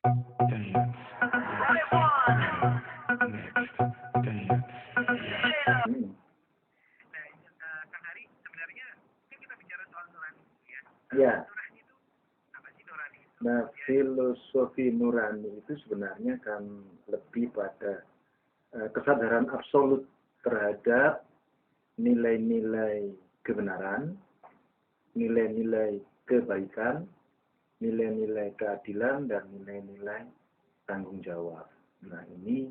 dance, next, dance. Hmm. Kang Hari, sebenarnya kan kita bicara soal nurani ya. Ya. Nurani itu apa sih nurani itu? Nah, filosofi nurani itu sebenarnya kan lebih pada kesadaran absolut terhadap nilai-nilai kebenaran, nilai-nilai kebaikan, nilai-nilai keadilan, dan nilai-nilai tanggung jawab. Nah, ini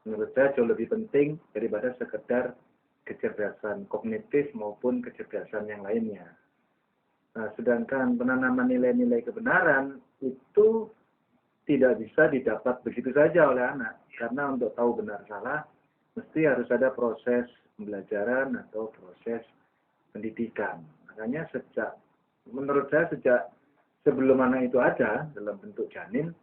menurut saya jauh lebih penting daripada sekedar kecerdasan kognitif maupun kecerdasan yang lainnya. Nah, sedangkan penanaman nilai-nilai kebenaran itu tidak bisa didapat begitu saja oleh anak. Karena untuk tahu benar salah, mesti harus ada proses pembelajaran atau proses pendidikan. Makanya menurut saya sejak sebelum anak itu ada dalam bentuk janin,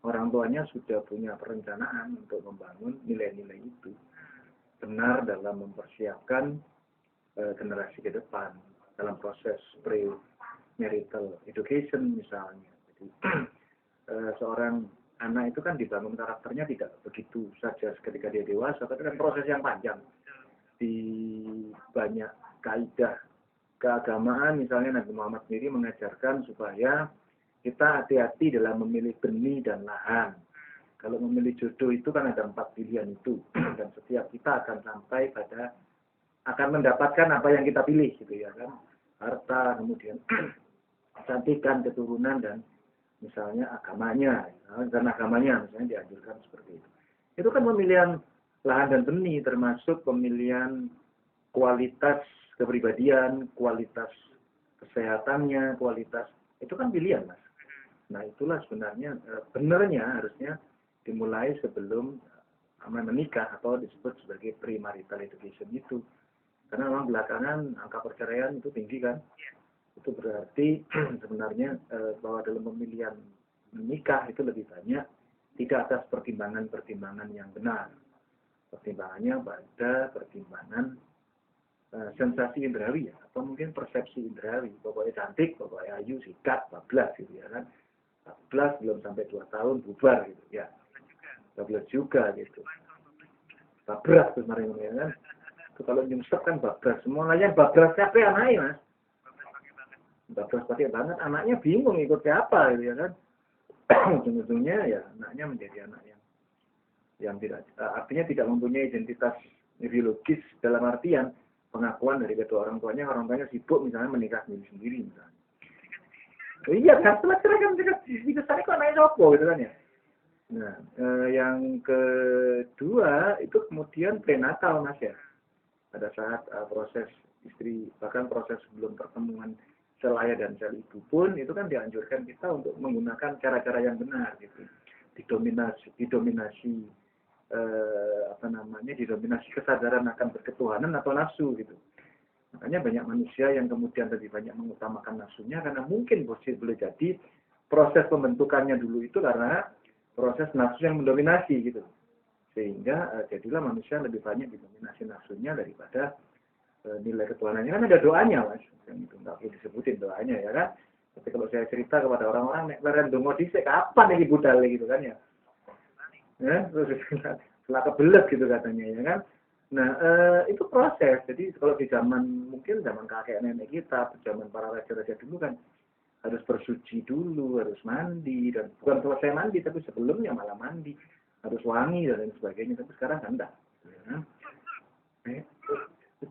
orang tuanya sudah punya perencanaan untuk membangun nilai-nilai itu. Benar dalam mempersiapkan generasi ke depan dalam proses pre-marital education misalnya. Jadi seorang anak itu kan dibangun karakternya tidak begitu saja ketika dia dewasa, tapi kan proses yang panjang. Di banyak kaidah keagamaan, misalnya Nabi Muhammad sendiri mengajarkan supaya kita hati-hati dalam memilih benih dan lahan. Kalau memilih jodoh itu kan ada 4 pilihan itu, dan setiap kita akan sampai pada akan mendapatkan apa yang kita pilih gitu ya kan, harta, kemudian cantikan, keturunan, dan misalnya agamanya, dan agamanya misalnya dianjurkan seperti itu. Itu kan pemilihan lahan dan benih, termasuk pemilihan kualitas kepribadian, kualitas kesehatannya, kualitas itu kan pilihan, Mas. Nah, itulah sebenarnya benarnya harusnya dimulai sebelum menikah atau disebut sebagai pre-marital education itu. Karena memang belakangan angka perceraian itu tinggi kan. Itu berarti sebenarnya bahwa dalam pemilihan menikah itu lebih banyak tidak atas pertimbangan-pertimbangan yang benar. Pertimbangannya pada pertimbangan sensasi indrawi ya, atau mungkin persepsi indrawi. Pokoknya cantik, pokoknya ayu, sikat, bablas gitu ya kan. 14 belum sampai 2 tahun bubar gitu ya. 12 juga gitu. Babras kemarin ya kan. Itu kalau nyungsep kan babras. Semuanya babras siapa anaknya, Mas? Babras pakai banget, anaknya bingung ikut siapa gitu ya kan. Ujung-ujungnya ya anaknya menjadi anak yang tidak artinya tidak mempunyai identitas biologis dalam artian pengakuan dari kedua orang tuanya sibuk misalnya menikah sendiri misalnya. Iya kan, setelah cerai kan dikesari kok anaknya sopo gitu kan ya. Nah, yang kedua itu kemudian prenatal, Mas ya. Pada saat proses istri, bahkan proses sebelum pertemuan sel ayah dan sel ibu pun itu kan dianjurkan kita untuk menggunakan cara-cara yang benar gitu. Didominasi didominasi kesadaran akan berketuhanan atau nafsu gitu. Makanya banyak manusia yang kemudian lebih banyak mengutamakan nafsunya karena mungkin boleh jadi proses pembentukannya dulu itu karena proses nafsu yang mendominasi gitu. Sehingga jadilah manusia lebih banyak didominasi nafsunya daripada nilai ketuhanannya. Kan ada doanya, Mas. Yang itu nggak perlu disebutin doanya ya kan. Tapi kalau saya cerita kepada orang-orang, nek leren dongo dhisik kapan iki budal gitu kan ya. Ya, terus setelah kebelet gitu katanya ya kan. Nah, itu proses. Jadi kalau di mungkin zaman kakek nenek kita, zaman para raja-raja dulu kan harus bersuci dulu, harus mandi, dan bukan selesai mandi, tapi sebelumnya malah mandi, harus wangi dan lain sebagainya. Tapi sekarang kan enggak. Ya.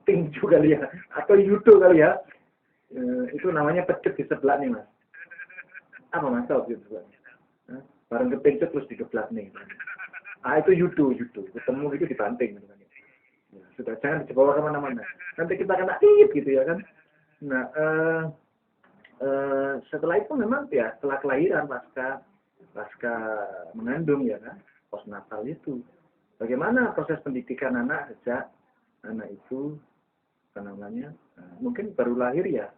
Tinju kali ya, atau judo kali ya. Itu namanya pecut di sebelah nih, Mas. Apa Mas tahu di sebelahnya? Bareng kepencet terus digeblak nih. Itu judo. Ketemu itu dibanting gitu kan. Ya, sudah jangan dibawa kemana-mana. Nanti kita kena gitu ya kan. Nah, setelah itu memang ya setelah kelahiran pasca mengandung ya kan, postnatal itu. Bagaimana proses pendidikan anak sejak anak itu mungkin baru lahir ya,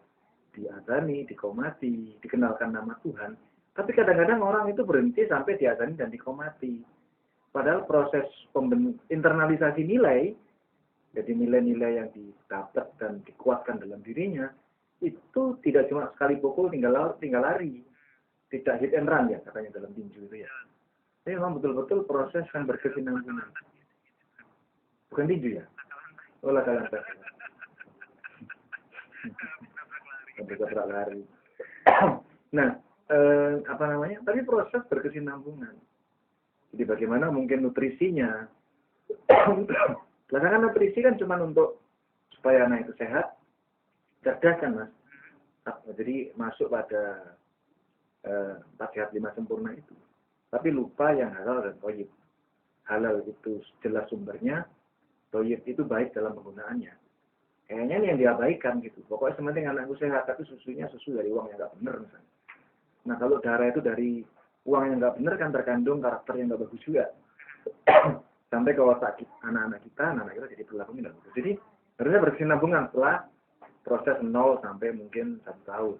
diazani, dikomati, dikenalkan nama Tuhan. Tapi kadang-kadang orang itu berhenti sampai diazani dan dikomati. Padahal proses internalisasi nilai, jadi nilai-nilai yang didapat dan dikuatkan dalam dirinya, itu tidak cuma sekali pukul tinggal lari. Tidak hit and run ya katanya dalam tinju itu ya. Ini memang betul-betul proses yang berkesinambungan. Bukan tinju ya? Oh, laka-laka. Tabrak lari. Nah, apa namanya? Tapi proses berkesinambungan. Jadi bagaimana mungkin nutrisinya? Belakangan nutrisi kan cuma untuk supaya anak itu sehat, cerdas kan mas. Jadi masuk pada 4 sehat 5 sempurna itu. Tapi lupa yang halal dan thayyib. Halal itu jelas sumbernya, thayyib itu baik dalam penggunaannya. Kayaknya ini yang diabaikan gitu. Pokoknya sementing anakku sehat, tapi susunya susu dari uang yang nggak benar misalnya. Nah kalau darah itu dari uang yang nggak benar kan terkandung karakter yang nggak bagus juga. Sampai ke otak anak-anak kita jadi perilaku tidak bagus. Jadi harusnya berkesinambungan setelah proses 0 sampai mungkin 1 tahun.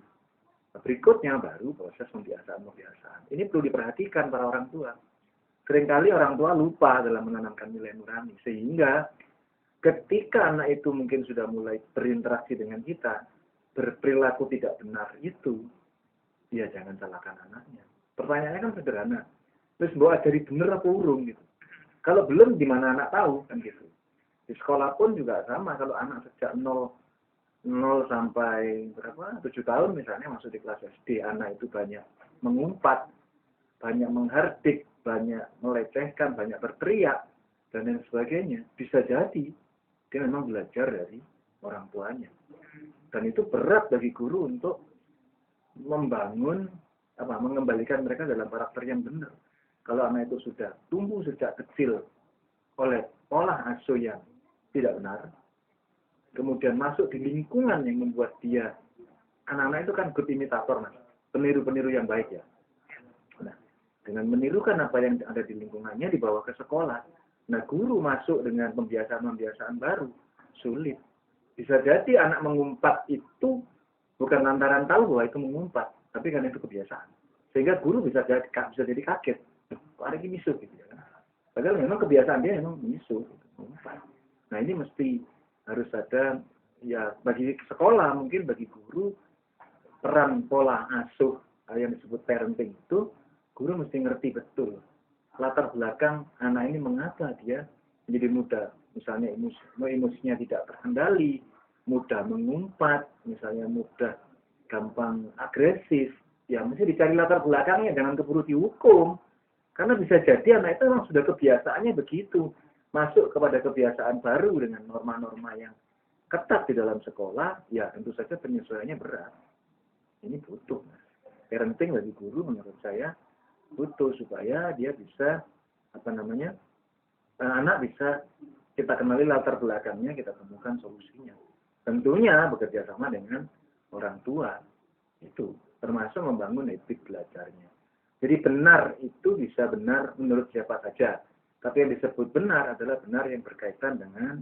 Berikutnya baru proses pembiasaan. Ini perlu diperhatikan para orang tua. Seringkali orang tua lupa dalam menanamkan nilai nurani. Sehingga ketika anak itu mungkin sudah mulai berinteraksi dengan kita, berperilaku tidak benar itu, ya jangan salahkan anaknya. Pertanyaannya kan sederhana. Terus bawa ajari benar apa urung gitu. Kalau belum gimana anak tahu kan gitu. Di sekolah pun juga sama. Kalau anak sejak 0 sampai 7 tahun misalnya masuk di kelas SD, anak itu banyak mengumpat, banyak menghardik, banyak melecehkan, banyak berteriak, dan lain sebagainya. Bisa jadi dia memang belajar dari orang tuanya. Dan itu berat bagi guru untuk mengembalikan mereka dalam karakter yang benar. Kalau anak itu sudah tumbuh sejak kecil oleh pola asuh yang tidak benar, kemudian masuk di lingkungan yang membuat dia, anak-anak itu kan good imitator, mas, peniru-peniru yang baik ya. Nah, dengan menirukan apa yang ada di lingkungannya dibawa ke sekolah. Nah, guru masuk dengan pembiasaan baru, sulit. Bisa jadi anak mengumpat itu bukan lantaran tahu bahwa itu mengumpat, tapi karena itu kebiasaan. Sehingga guru bisa jadi kaget. Kok ada ini misuh gitu ya. Padahal memang kebiasaan dia memang misuh, mengumpat. Nah, ini mesti harus ada, ya bagi sekolah mungkin bagi guru, peran pola asuh yang disebut parenting itu, guru mesti ngerti betul latar belakang anak ini mengapa dia menjadi mudah, misalnya emosinya tidak terkendali, mudah mengumpat, misalnya mudah gampang agresif, ya mesti dicari latar belakangnya, jangan keburu dihukum, karena bisa jadi anak itu memang sudah kebiasaannya begitu, masuk kepada kebiasaan baru dengan norma-norma yang ketat di dalam sekolah, ya tentu saja penyesuaiannya berat. Ini butuh, parenting bagi guru menurut saya butuh supaya dia bisa anak bisa kita kenali latar belakangnya, kita temukan solusinya. Tentunya bekerja sama dengan orang tua itu termasuk membangun etik belajarnya. Jadi benar itu bisa benar menurut siapa saja, tapi yang disebut benar adalah benar yang berkaitan dengan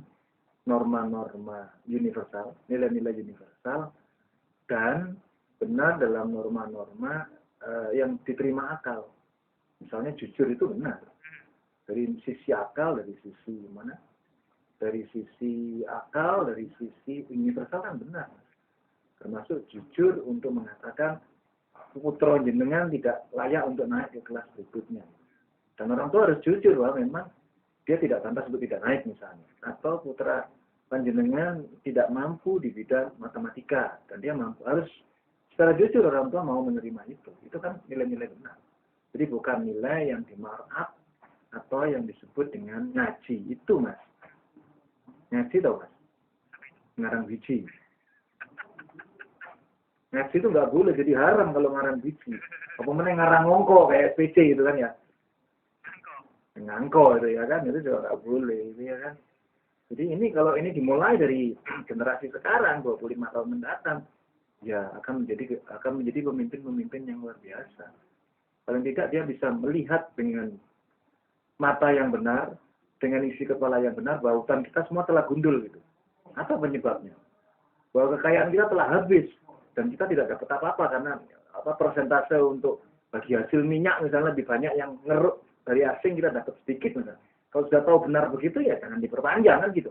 norma-norma universal, nilai-nilai universal, dan benar dalam norma-norma yang diterima akal. Misalnya jujur itu benar. Dari sisi akal, dari sisi mana? Dari sisi akal, dari sisi universal kan benar. Termasuk jujur untuk mengatakan putra jenengan tidak layak untuk naik ke kelas berikutnya. Dan orang tua harus jujur bahwa memang dia tidak pantas untuk tidak naik misalnya. Atau putra panjenengan tidak mampu di bidang matematika dan dia mampu. Harus secara jujur orang tua mau menerima itu. Itu kan nilai-nilai benar. Jadi bukan nilai yang dimarkup atau yang disebut dengan ngaji. Itu mas. Ngaji tau mas? Ngarang biji. Ngaji itu nggak boleh, jadi haram kalau ngarang biji. Apa mana ngarang ngongko kayak SPC gitu kan ya? Ngangko itu ya kan, itu juga nggak boleh, itu ya kan. Jadi ini kalau ini dimulai dari generasi sekarang 25 tahun mendatang, ya akan menjadi pemimpin-pemimpin yang luar biasa. Paling tidak dia bisa melihat dengan mata yang benar, dengan isi kepala yang benar, bahwa hutan kita semua telah gundul gitu. Apa penyebabnya? Bahwa kekayaan kita telah habis dan kita tidak dapat apa-apa karena persentase untuk bagi hasil minyak misalnya lebih banyak yang ngeruk dari asing, kita dapat sedikit misalnya. Kalau sudah tahu benar begitu ya jangan diperpanjang kan gitu.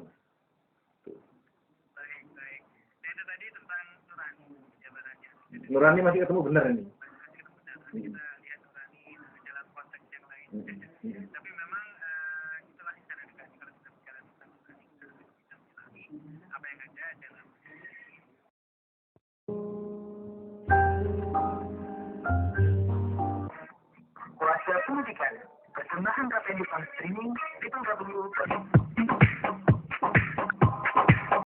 Baik. Nah itu tadi tentang nurani jabarannya. Nurani masih ketemu benar ini. Masih ketemu benar. Nanti kita lihat nurani dalam konteks yang lain. Tapi memang itulah cara edukasi kalau kita bicara tentang nurani, kita harus bisa mengenali apa yang ada dalam Kuasa Pendidikan, persembahan Rapen Streaming, www.com